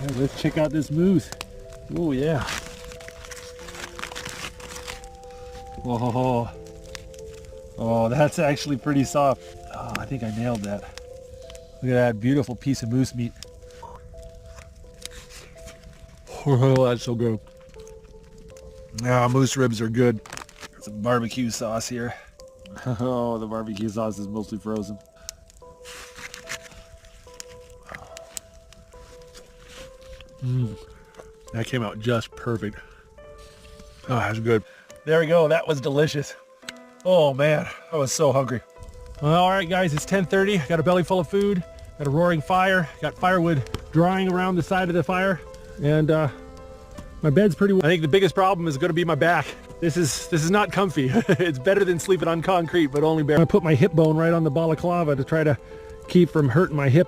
right, let's check out this moose. Oh yeah. Whoa. Oh, that's actually pretty soft. Oh, I think I nailed that. Look at that beautiful piece of moose meat. Oh, that's so good. Ah, moose ribs are good. Some barbecue sauce here. Oh, the barbecue sauce is mostly frozen. That came out just perfect. Oh, that's good. There we go. That was delicious. Oh man, I was so hungry. Well, all right, guys, it's 10:30. Got a belly full of food. Got a roaring fire. Got firewood drying around the side of the fire, and my bed's pretty. I think the biggest problem is going to be my back. This is not comfy. It's better than sleeping on concrete, but only bare. I put my hip bone right on the balaclava to try to keep from hurting my hip.